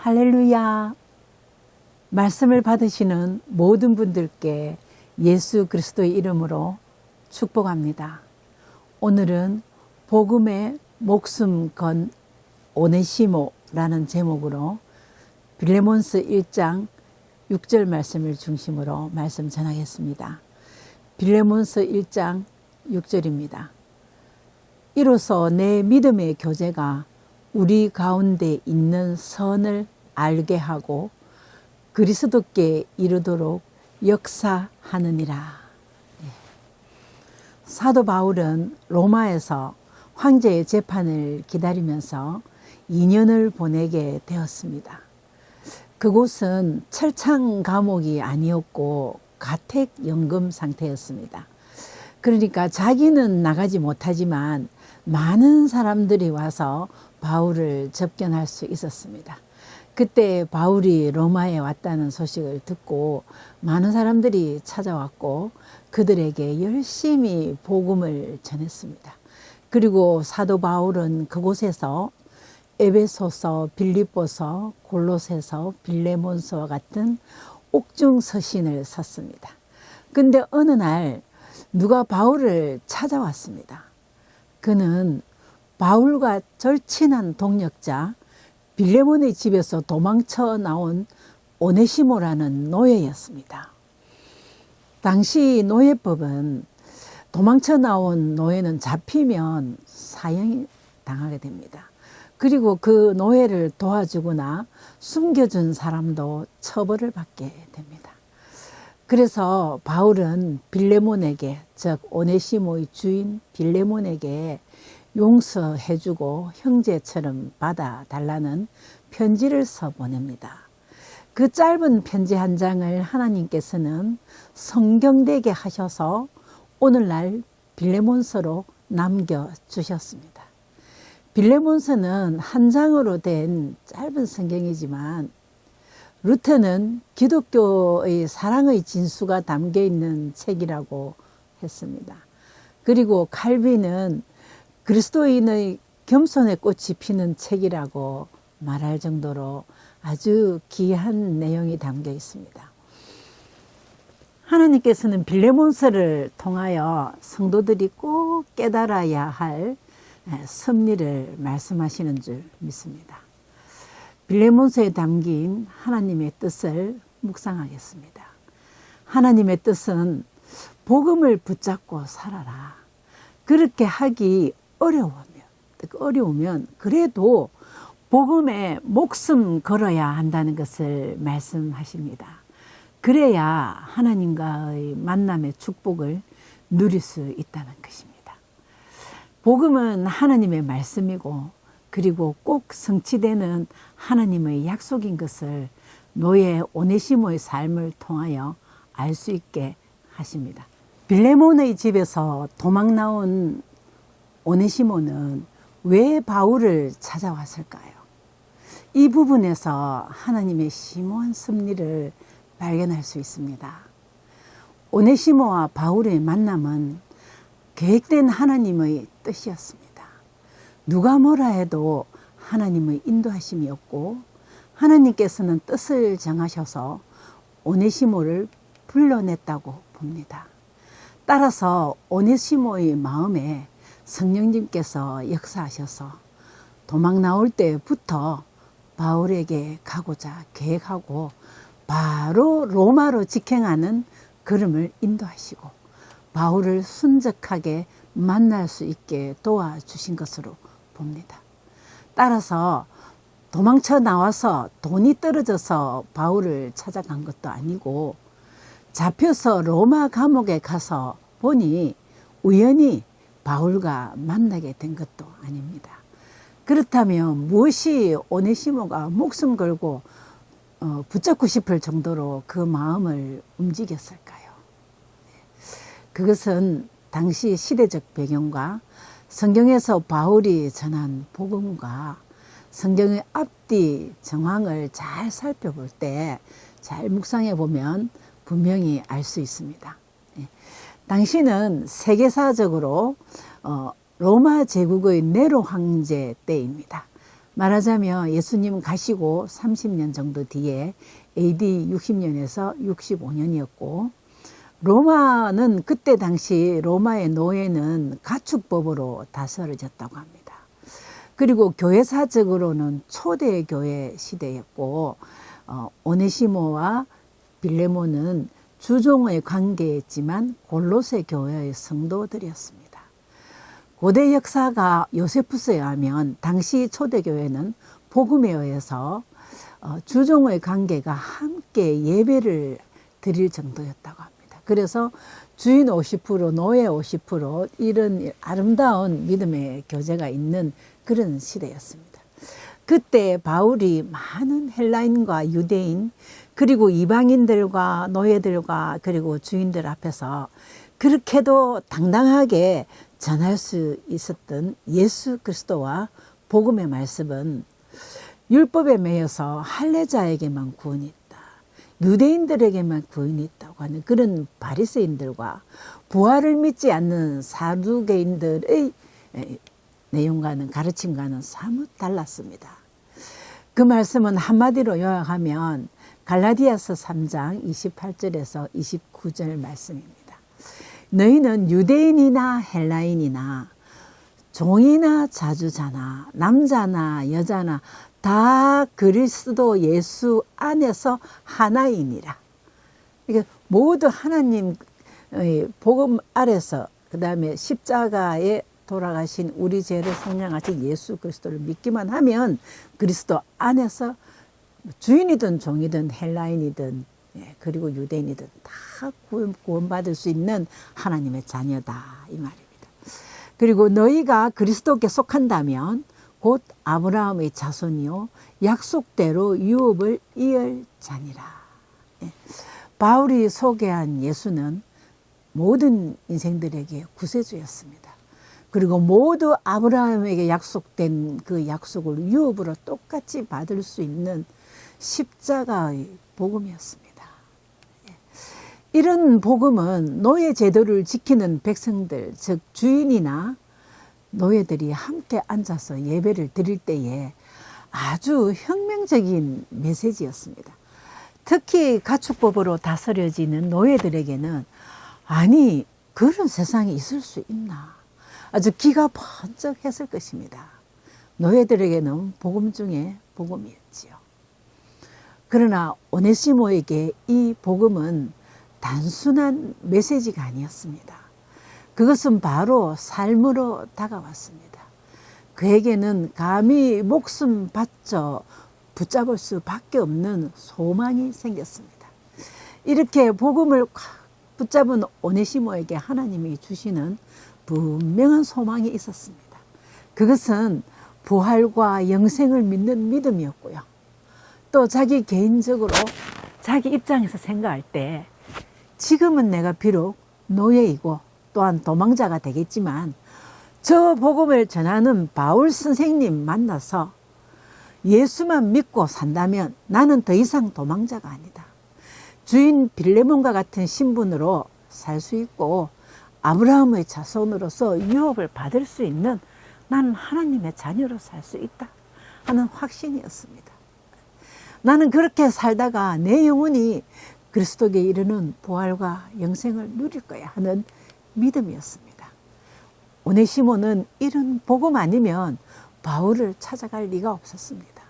할렐루야. 말씀을 받으시는 모든 분들께 예수 그리스도의 이름으로 축복합니다. 오늘은 복음의 목숨 건 오네시모라는 제목으로 빌레몬서 1장 6절 말씀을 중심으로 말씀 전하겠습니다. 빌레몬서 1장 6절입니다. 이로써 내 믿음의 교제가 우리 가운데 있는 선을 알게 하고 그리스도께 이르도록 역사하느니라. 사도 바울은 로마에서 황제의 재판을 기다리면서 2년을 보내게 되었습니다. 그곳은 철창 감옥이 아니었고 가택연금 상태였습니다. 그러니까 자기는 나가지 못하지만 많은 사람들이 와서 바울을 접견할 수 있었습니다. 그때 바울이 로마에 왔다는 소식을 듣고 많은 사람들이 찾아왔고 그들에게 열심히 복음을 전했습니다. 그리고 사도 바울은 그곳에서 에베소서, 빌립보서, 골로새서, 빌레몬서와 같은 옥중 서신을 썼습니다. 근데 어느 날 누가 바울을 찾아왔습니다. 그는 바울과 절친한 동역자 빌레몬의 집에서 도망쳐 나온 오네시모라는 노예였습니다. 당시 노예법은 도망쳐 나온 노예는 잡히면 사형이 당하게 됩니다. 그리고 그 노예를 도와주거나 숨겨준 사람도 처벌을 받게 됩니다. 그래서 바울은 빌레몬에게, 즉 오네시모의 주인 빌레몬에게 용서해주고 형제처럼 받아달라는 편지를 써 보냅니다. 그 짧은 편지 한 장을 하나님께서는 성경되게 하셔서 오늘날 빌레몬서로 남겨주셨습니다. 빌레몬서는 한 장으로 된 짧은 성경이지만 루터는 기독교의 사랑의 진수가 담겨있는 책이라고 했습니다. 그리고 칼빈은 그리스도인의 겸손의 꽃이 피는 책이라고 말할 정도로 아주 귀한 내용이 담겨 있습니다. 하나님께서는 빌레몬서를 통하여 성도들이 꼭 깨달아야 할 섭리를 말씀하시는 줄 믿습니다. 빌레몬서에 담긴 하나님의 뜻을 묵상하겠습니다. 하나님의 뜻은 복음을 붙잡고 살아라. 그렇게 하기 어려우면 그래도 복음에 목숨 걸어야 한다는 것을 말씀하십니다. 그래야 하나님과의 만남의 축복을 누릴 수 있다는 것입니다. 복음은 하나님의 말씀이고 그리고 꼭 성취되는 하나님의 약속인 것을 노예 오네시모의 삶을 통하여 알 수 있게 하십니다. 빌레몬의 집에서 도망 나온 오네시모는 왜 바울을 찾아왔을까요? 이 부분에서 하나님의 심오한 섭리를 발견할 수 있습니다. 오네시모와 바울의 만남은 계획된 하나님의 뜻이었습니다. 누가 뭐라 해도 하나님의 인도하심이었고 하나님께서는 뜻을 정하셔서 오네시모를 불러냈다고 봅니다. 따라서 오네시모의 마음에 성령님께서 역사하셔서 도망 나올 때부터 바울에게 가고자 계획하고 바로 로마로 직행하는 걸음을 인도하시고 바울을 순적하게 만날 수 있게 도와주신 것으로 봅니다. 따라서 도망쳐 나와서 돈이 떨어져서 바울을 찾아간 것도 아니고 잡혀서 로마 감옥에 가서 보니 우연히 바울과 만나게 된 것도 아닙니다. 그렇다면 무엇이 오네시모가 목숨 걸고 붙잡고 싶을 정도로 그 마음을 움직였을까요? 그것은 당시 시대적 배경과 성경에서 바울이 전한 복음과 성경의 앞뒤 정황을 잘 살펴볼 때 잘 묵상해 보면 분명히 알 수 있습니다. 당시는 세계사적으로 로마 제국의 네로 황제 때입니다. 말하자면 예수님 가시고 30년 정도 뒤에 AD 60년에서 65년이었고, 로마는 그때 당시 로마의 노예는 가축법으로 다스려졌다고 합니다. 그리고 교회사적으로는 초대교회 시대였고, 오네시모와 빌레몬은 주종의 관계였지만 골로새 교회의 성도들이었습니다. 고대 역사가 요세푸스에 하면 당시 초대교회는 복음에 의해서 주종의 관계가 함께 예배를 드릴 정도였다고 합니다. 그래서 주인 50%, 노예 50% 이런 아름다운 믿음의 교제가 있는 그런 시대였습니다. 그때 바울이 많은 헬라인과 유대인 그리고 이방인들과 노예들과 그리고 주인들 앞에서 그렇게도 당당하게 전할 수 있었던 예수 그리스도와 복음의 말씀은 율법에 매여서 할례자에게만 구원이 있다, 유대인들에게만 구원이 있다고 하는 그런 바리새인들과 부활을 믿지 않는 사두개인들의 내용과는 가르침과는 사뭇 달랐습니다. 그 말씀은 한마디로 요약하면 갈라디아서 3장 28절에서 29절 말씀입니다. 너희는 유대인이나 헬라인이나 종이나 자주자나 남자나 여자나 다 그리스도 예수 안에서 하나이니라. 이게 모두 하나님의 복음 아래서 그 다음에 십자가에 돌아가신 우리 죄를 속량하신 예수 그리스도를 믿기만 하면 그리스도 안에서 주인이든 종이든 헬라인이든 그리고 유대인이든 다 구원받을 수 있는 하나님의 자녀다 이 말입니다. 그리고 너희가 그리스도께 속한다면 곧 아브라함의 자손이요 약속대로 유업을 이을 자니라. 바울이 소개한 예수는 모든 인생들에게 구세주였습니다. 그리고 모두 아브라함에게 약속된 그 약속을 유업으로 똑같이 받을 수 있는 십자가의 복음이었습니다. 이런 복음은 노예 제도를 지키는 백성들, 즉 주인이나 노예들이 함께 앉아서 예배를 드릴 때에 아주 혁명적인 메시지였습니다. 특히 가축법으로 다스려지는 노예들에게는 아니 그런 세상이 있을 수 있나, 아주 기가 번쩍 했을 것입니다. 노예들에게는 복음 중에 복음이었지요. 그러나 오네시모에게 이 복음은 단순한 메시지가 아니었습니다. 그것은 바로 삶으로 다가왔습니다. 그에게는 감히 목숨 바쳐 붙잡을 수밖에 없는 소망이 생겼습니다. 이렇게 복음을 붙잡은 오네시모에게 하나님이 주시는 분명한 소망이 있었습니다. 그것은 부활과 영생을 믿는 믿음이었고요. 또 자기 개인적으로 자기 입장에서 생각할 때 지금은 내가 비록 노예이고 또한 도망자가 되겠지만 저 복음을 전하는 바울 선생님 만나서 예수만 믿고 산다면 나는 더 이상 도망자가 아니다. 주인 빌레몬과 같은 신분으로 살 수 있고 아브라함의 자손으로서 유업을 받을 수 있는 나는 하나님의 자녀로 살 수 있다 하는 확신이었습니다. 나는 그렇게 살다가 내 영혼이 그리스도께 이르는 부활과 영생을 누릴 거야 하는 믿음이었습니다. 오네시모는 이런 복음 아니면 바울을 찾아갈 리가 없었습니다.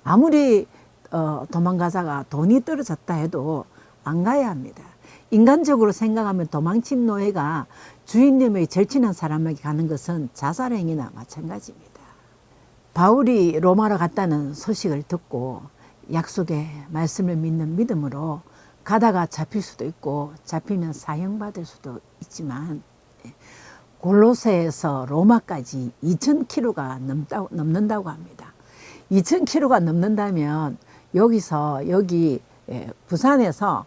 아무리 도망가다가 돈이 떨어졌다 해도 안 가야 합니다. 인간적으로 생각하면 도망친 노예가 주인님의 절친한 사람에게 가는 것은 자살행위나 마찬가지입니다. 바울이 로마로 갔다는 소식을 듣고 약속의 말씀을 믿는 믿음으로 가다가 잡힐 수도 있고 잡히면 사형받을 수도 있지만 골로새에서 로마까지 2000km가 넘는다고 합니다. 2000km가 넘는다면 여기 부산에서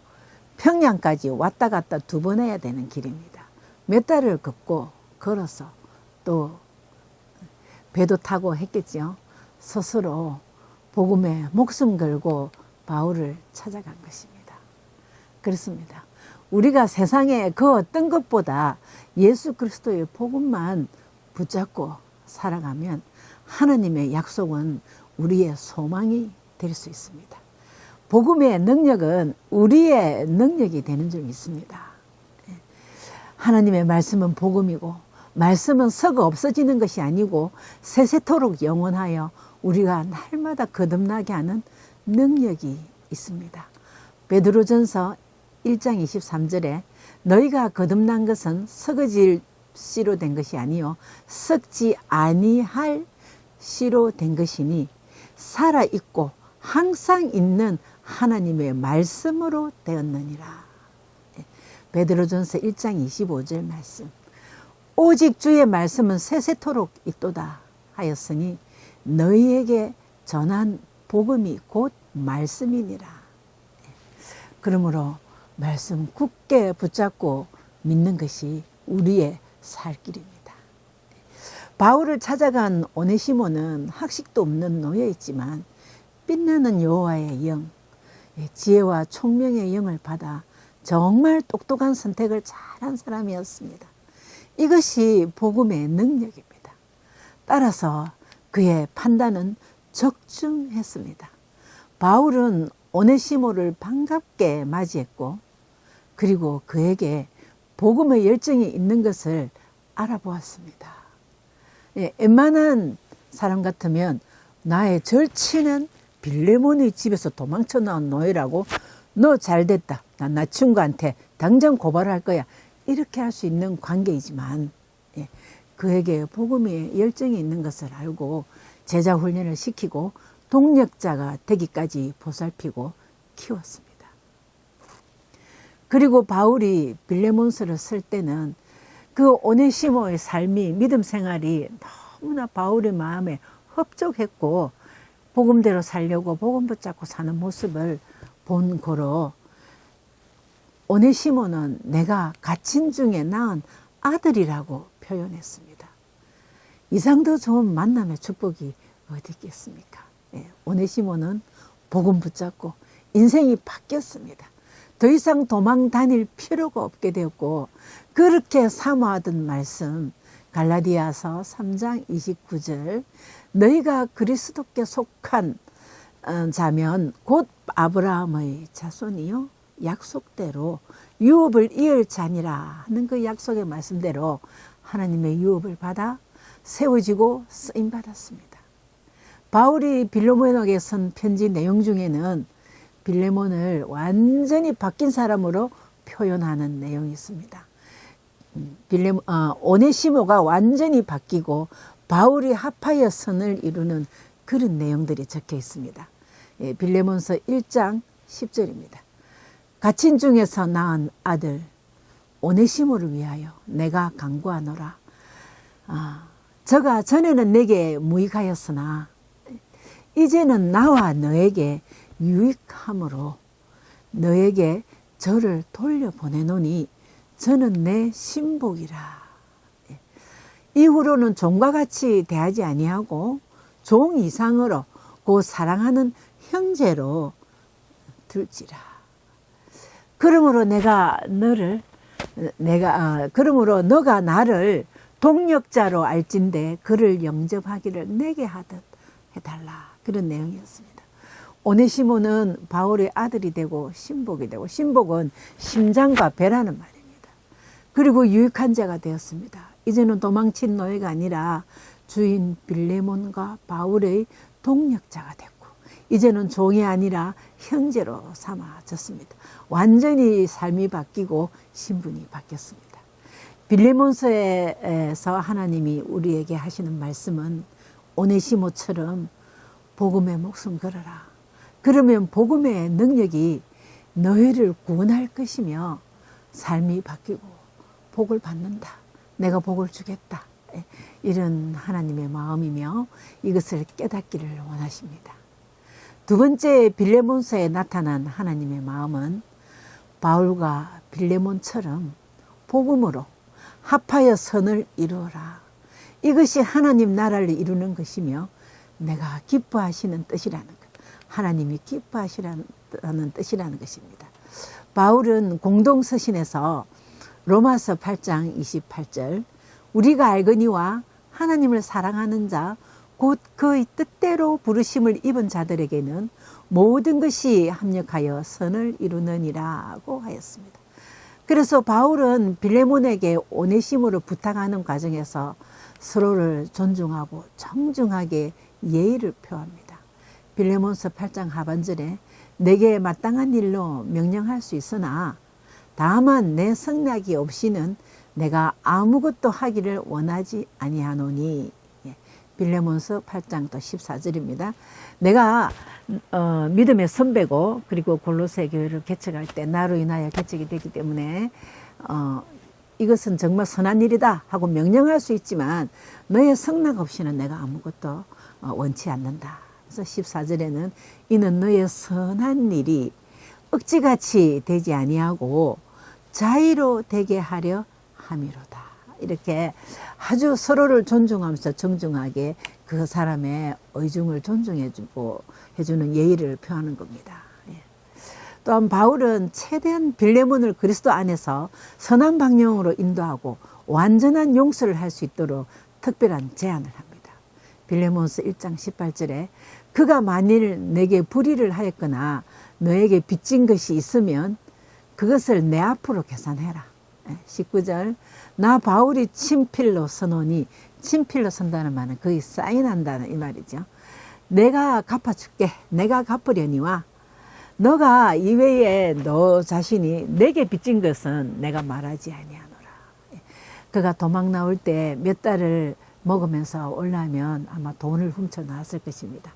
평양까지 왔다 갔다 2번 해야 되는 길입니다. 몇 달을 걷고 걸어서 또 배도 타고 했겠죠. 스스로 복음에 목숨 걸고 바울을 찾아간 것입니다. 그렇습니다. 우리가 세상에 그 어떤 것보다 예수 그리스도의 복음만 붙잡고 살아가면 하나님의 약속은 우리의 소망이 될 수 있습니다. 복음의 능력은 우리의 능력이 되는 줄 믿습니다. 하나님의 말씀은 복음이고 말씀은 썩어 없어지는 것이 아니고 세세토록 영원하여 우리가 날마다 거듭나게 하는 능력이 있습니다. 베드로전서 1장 23절에 너희가 거듭난 것은 썩어질 씨로 된 것이 아니요 썩지 아니할 씨로 된 것이니 살아있고 항상 있는 하나님의 말씀으로 되었느니라. 베드로전서 1장 25절 말씀. 오직 주의 말씀은 세세토록 있도다 하였으니 너희에게 전한 복음이 곧 말씀이니라. 그러므로 말씀 굳게 붙잡고 믿는 것이 우리의 살 길입니다. 바울을 찾아간 오네시모는 학식도 없는 노예였지만 빛나는 여호와의 영, 지혜와 총명의 영을 받아 정말 똑똑한 선택을 잘한 사람이었습니다. 이것이 복음의 능력입니다. 따라서 그의 판단은 적중했습니다. 바울은 오네시모를 반갑게 맞이했고 그리고 그에게 복음의 열정이 있는 것을 알아보았습니다. 웬만한 사람 같으면 나의 절친은 빌레몬의 집에서 도망쳐 나온 노예라고 너 잘됐다. 나 친구한테 당장 고발할 거야. 이렇게 할 수 있는 관계이지만 그에게 복음의 열정이 있는 것을 알고 제자 훈련을 시키고 동력자가 되기까지 보살피고 키웠습니다. 그리고 바울이 빌레몬서를 쓸 때는 그 오네시모의 삶이 믿음 생활이 너무나 바울의 마음에 흡족했고 복음대로 살려고 복음 붙잡고 사는 모습을 본 고로 오네시모는 내가 갇힌 중에 낳은 아들이라고 표현했습니다. 이상 더 좋은 만남의 축복이 어디 있겠습니까? 오네시모는 복음 붙잡고 인생이 바뀌었습니다. 더 이상 도망 다닐 필요가 없게 되었고 그렇게 사모하던 말씀 갈라디아서 3장 29절 너희가 그리스도께 속한 자면 곧 아브라함의 자손이요 약속대로 유업을 이을 자니라 하는 그 약속의 말씀대로 하나님의 유업을 받아 세워지고 쓰임받았습니다. 바울이 빌레몬에게 쓴 편지 내용 중에는 빌레몬을 완전히 바뀐 사람으로 표현하는 내용이 있습니다. 오네시모가 완전히 바뀌고 바울이 합하여 선을 이루는 그런 내용들이 적혀 있습니다. 빌레몬서 1장 10절입니다. 갇힌 중에서 낳은 아들 오네시모를 위하여 내가 간구하노라. 저가 전에는 내게 무익하였으나 이제는 나와 너에게 유익함으로 너에게 저를 돌려보내노니 저는 내 신복이라. 이후로는 종과 같이 대하지 아니하고 종 이상으로 곧 사랑하는 형제로 둘지라. 그러므로 그러므로 너가 나를 동력자로 알진대 그를 영접하기를 내게 하듯 해달라. 그런 내용이었습니다. 오네시모는 바울의 아들이 되고 신복이 되고 신복은 심장과 배라는 말입니다. 그리고 유익한 자가 되었습니다. 이제는 도망친 노예가 아니라 주인 빌레몬과 바울의 동력자가 됐고 이제는 종이 아니라 형제로 삼아졌습니다. 완전히 삶이 바뀌고 신분이 바뀌었습니다. 빌레몬서에서 하나님이 우리에게 하시는 말씀은 오네시모처럼 복음의 목숨 걸어라. 그러면 복음의 능력이 너희를 구원할 것이며 삶이 바뀌고 복을 받는다. 내가 복을 주겠다. 이런 하나님의 마음이며 이것을 깨닫기를 원하십니다. 두 번째 빌레몬서에 나타난 하나님의 마음은 바울과 빌레몬처럼 복음으로 합하여 선을 이루어라. 이것이 하나님 나라를 이루는 것이며 내가 기뻐하시는 뜻이라는 것. 하나님이 기뻐하시라는 뜻이라는 것입니다. 바울은 공동서신에서 로마서 8장 28절 우리가 알거니와 하나님을 사랑하는 자 곧 그의 뜻대로 부르심을 입은 자들에게는 모든 것이 합력하여 선을 이루느니라고 하였습니다. 그래서 바울은 빌레몬에게 오네시모를 부탁하는 과정에서 서로를 존중하고 정중하게 예의를 표합니다. 빌레몬서 8장 하반절에 내게 마땅한 일로 명령할 수 있으나 다만 내 성낙이 없이는 내가 아무것도 하기를 원하지 아니하노니. 빌레몬서 8장 또 14절입니다. 내가 믿음의 선배고 그리고 골로새 교회를 개척할 때 나로 인하여 개척이 되기 때문에 이것은 정말 선한 일이다 하고 명령할 수 있지만 너의 성낙 없이는 내가 아무것도 원치 않는다. 그래서 14절에는 이는 너의 선한 일이 억지같이 되지 아니하고 자의로 되게 하려 함이로다. 이렇게 아주 서로를 존중하면서 정중하게 그 사람의 의중을 존중해주고 해주는 예의를 표하는 겁니다. 또한 바울은 최대한 빌레몬을 그리스도 안에서 선한 방향으로 인도하고 완전한 용서를 할 수 있도록 특별한 제안을 합니다. 빌레몬서 1장 18절에 그가 만일 내게 불의를 하였거나 너에게 빚진 것이 있으면 그것을 내 앞으로 계산해라. 19절 나 바울이 친필로 서노니, 친필로 선다는 말은 거의 사인한다는 이 말이죠. 내가 갚아줄게, 내가 갚으려니와 너가 이외에 너 자신이 내게 빚진 것은 내가 말하지 아니하노라. 그가 도망 나올 때 몇 달을 먹으면서 올라면 아마 돈을 훔쳐 나왔을 것입니다.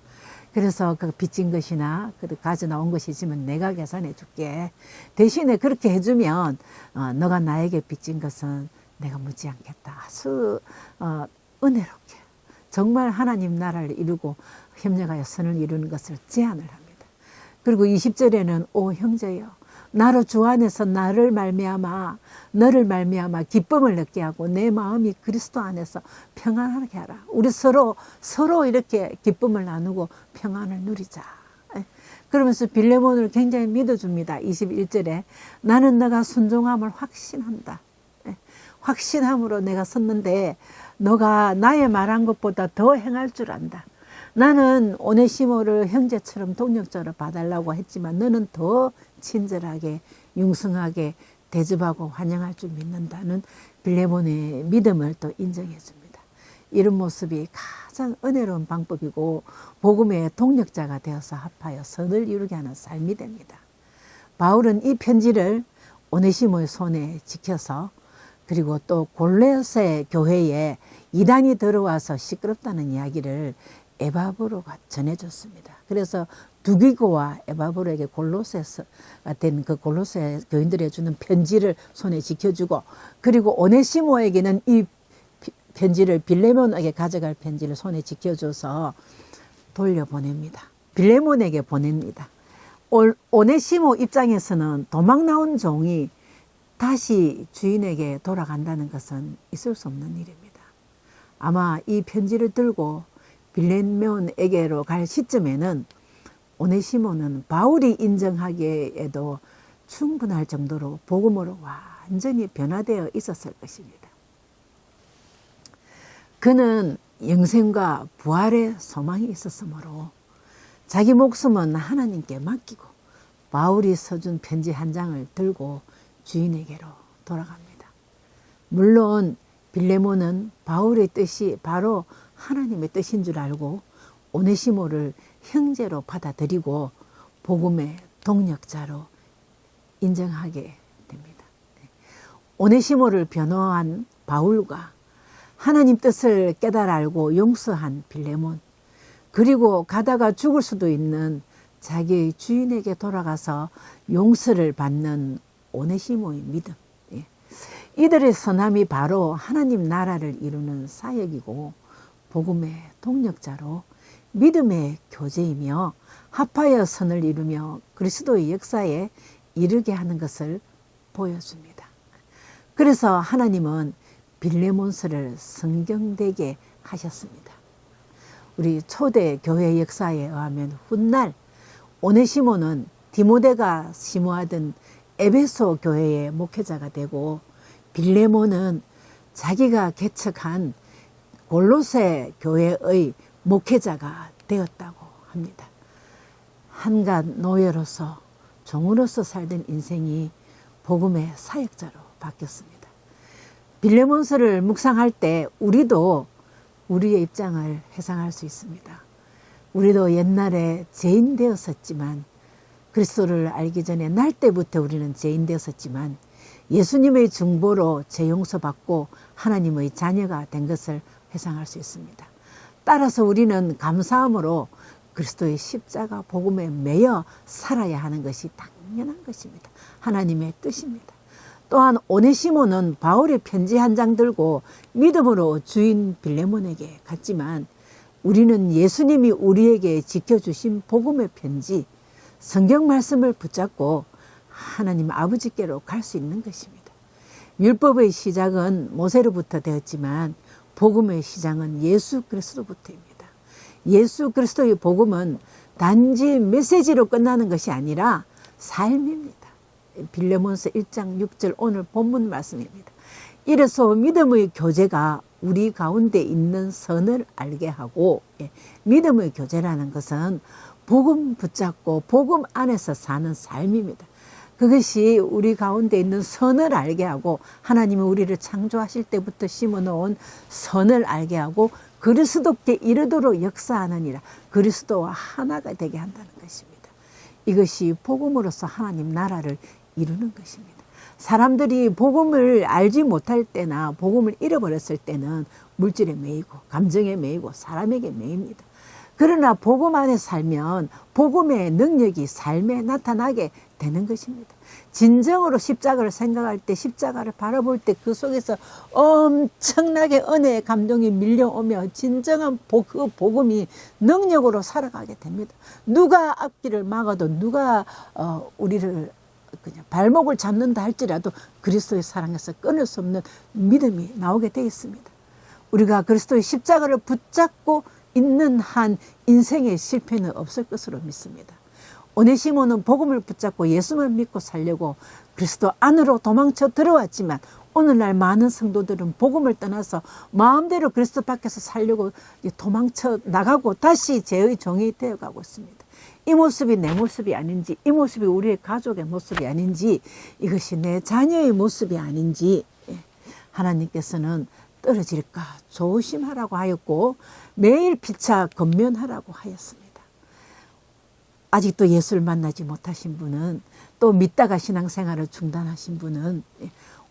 그래서 그 빚진 것이나 가져 나온 것이 있으면 내가 계산해 줄게. 대신에 그렇게 해주면 너가 나에게 빚진 것은 내가 묻지 않겠다. 아주 은혜롭게 정말 하나님 나라를 이루고 협력하여 선을 이루는 것을 제안을 합니다. 그리고 20절에는 오 형제여 나로 주 안에서 너를 말미암아 기쁨을 느끼게 하고 내 마음이 그리스도 안에서 평안하게 하라. 우리 서로 이렇게 기쁨을 나누고 평안을 누리자. 그러면서 빌레몬을 굉장히 믿어줍니다. 21절에 나는 너가 순종함을 확신한다. 확신함으로 내가 섰는데 너가 나의 말한 것보다 더 행할 줄 안다. 나는 오네시모를 형제처럼 동력자로 봐달라고 했지만 너는 더 친절하게 융성하게 대접하고 환영할 줄 믿는다는 빌레몬의 믿음을 또 인정해 줍니다. 이런 모습이 가장 은혜로운 방법이고 복음의 동력자가 되어서 합하여 선을 이루게 하는 삶이 됩니다. 바울은 이 편지를 오네시모의 손에 지켜서 그리고 또 골로새 교회에 이단이 들어와서 시끄럽다는 이야기를 에바브로가 전해줬습니다. 그래서 두기고와 에바브로에게 골로새가 된 그 골로새 교인들이 주는 편지를 손에 지켜주고 그리고 오네시모에게는 이 편지를 빌레몬에게 가져갈 편지를 손에 지켜줘서 돌려보냅니다. 빌레몬에게 보냅니다. 오네시모 입장에서는 도망 나온 종이 다시 주인에게 돌아간다는 것은 있을 수 없는 일입니다. 아마 이 편지를 들고 빌레몬에게로 갈 시점에는 오네시모는 바울이 인정하기에도 충분할 정도로 복음으로 완전히 변화되어 있었을 것입니다. 그는 영생과 부활의 소망이 있었으므로 자기 목숨은 하나님께 맡기고 바울이 써준 편지 한 장을 들고 주인에게로 돌아갑니다. 물론 빌레몬은 바울의 뜻이 바로 하나님의 뜻인 줄 알고 오네시모를 형제로 받아들이고 복음의 동력자로 인정하게 됩니다. 오네시모를 변호한 바울과 하나님 뜻을 깨달아 알고 용서한 빌레몬, 그리고 가다가 죽을 수도 있는 자기의 주인에게 돌아가서 용서를 받는 오네시모의 믿음. 이들의 선함이 바로 하나님 나라를 이루는 사역이고 복음의 동력자로 믿음의 교제이며 합하여 선을 이루며 그리스도의 역사에 이르게 하는 것을 보여줍니다. 그래서 하나님은 빌레몬서를 성경되게 하셨습니다. 우리 초대 교회 역사에 의하면 훗날 오네시모는 디모데가 심호하던 에베소 교회의 목회자가 되고 빌레몬은 자기가 개척한 골로새 교회의 목회자가 되었다고 합니다. 한갓 노예로서 종으로서 살던 인생이 복음의 사역자로 바뀌었습니다. 빌레몬서를 묵상할 때 우리도 우리의 입장을 회상할 수 있습니다. 우리도 옛날에 죄인 되었었지만, 그리스도를 알기 전에 날 때부터 우리는 죄인 되었었지만 예수님의 중보로 죄 용서받고 하나님의 자녀가 된 것을 회상할 수 있습니다. 따라서 우리는 감사함으로 그리스도의 십자가 복음에 매여 살아야 하는 것이 당연한 것입니다. 하나님의 뜻입니다. 또한 오네시모는 바울의 편지 한 장 들고 믿음으로 주인 빌레몬에게 갔지만, 우리는 예수님이 우리에게 지켜주신 복음의 편지, 성경 말씀을 붙잡고 하나님 아버지께로 갈 수 있는 것입니다. 율법의 시작은 모세로부터 되었지만 복음의 시작은 예수 그리스도부터입니다. 예수 그리스도의 복음은 단지 메시지로 끝나는 것이 아니라 삶입니다. 빌레몬서 1장 6절 오늘 본문 말씀입니다. 이래서 믿음의 교제가 우리 가운데 있는 선을 알게 하고, 믿음의 교제라는 것은 복음 붙잡고 복음 안에서 사는 삶입니다. 그것이 우리 가운데 있는 선을 알게 하고, 하나님이 우리를 창조하실 때부터 심어놓은 선을 알게 하고 그리스도께 이르도록 역사하느니라. 그리스도와 하나가 되게 한다는 것입니다. 이것이 복음으로서 하나님 나라를 이루는 것입니다. 사람들이 복음을 알지 못할 때나 복음을 잃어버렸을 때는 물질에 매이고 감정에 매이고 사람에게 매입니다. 그러나 복음 안에 살면 복음의 능력이 삶에 나타나게 되는 것입니다. 진정으로 십자가를 생각할 때, 십자가를 바라볼 때 그 속에서 엄청나게 은혜의 감동이 밀려오며 진정한 그 복음이 능력으로 살아가게 됩니다. 누가 앞길을 막아도, 누가 우리를 그냥 발목을 잡는다 할지라도 그리스도의 사랑에서 끊을 수 없는 믿음이 나오게 되어 있습니다. 우리가 그리스도의 십자가를 붙잡고 있는 한 인생의 실패는 없을 것으로 믿습니다. 오네시모는 복음을 붙잡고 예수만 믿고 살려고 그리스도 안으로 도망쳐 들어왔지만, 오늘날 많은 성도들은 복음을 떠나서 마음대로 그리스도 밖에서 살려고 도망쳐 나가고 다시 죄의 종이 되어가고 있습니다. 이 모습이 내 모습이 아닌지, 이 모습이 우리의 가족의 모습이 아닌지, 이것이 내 자녀의 모습이 아닌지 하나님께서는 떨어질까 조심하라고 하였고 매일 피차 권면하라고 하였습니다. 아직도 예수를 만나지 못하신 분은, 또 믿다가 신앙생활을 중단하신 분은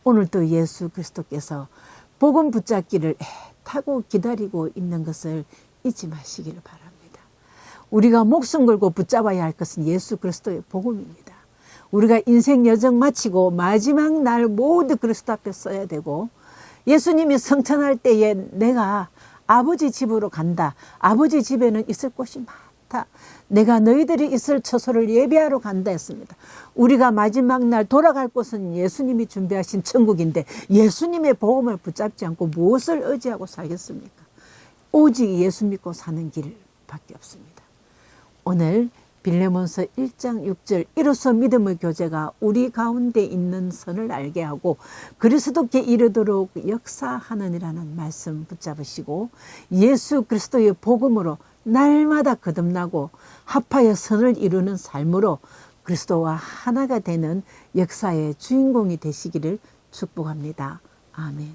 오늘 또 예수 그리스도께서 복음 붙잡기를 애타고 기다리고 있는 것을 잊지 마시기를 바랍니다. 우리가 목숨 걸고 붙잡아야 할 것은 예수 그리스도의 복음입니다. 우리가 인생 여정 마치고 마지막 날 모두 그리스도 앞에 서야 되고, 예수님이 성천할 때에 내가 아버지 집으로 간다. 아버지 집에는 있을 곳이 많다. 내가 너희들이 있을 처소를 예비하러 간다 했습니다. 우리가 마지막 날 돌아갈 곳은 예수님이 준비하신 천국인데 예수님의 복음을 붙잡지 않고 무엇을 의지하고 살겠습니까? 오직 예수 믿고 사는 길밖에 없습니다. 오늘 빌레몬서 1장 6절, 이로써 믿음의 교제가 우리 가운데 있는 선을 알게 하고 그리스도께 이르도록 역사하느니라는 말씀 붙잡으시고, 예수 그리스도의 복음으로 날마다 거듭나고 합하여 선을 이루는 삶으로 그리스도와 하나가 되는 역사의 주인공이 되시기를 축복합니다. 아멘.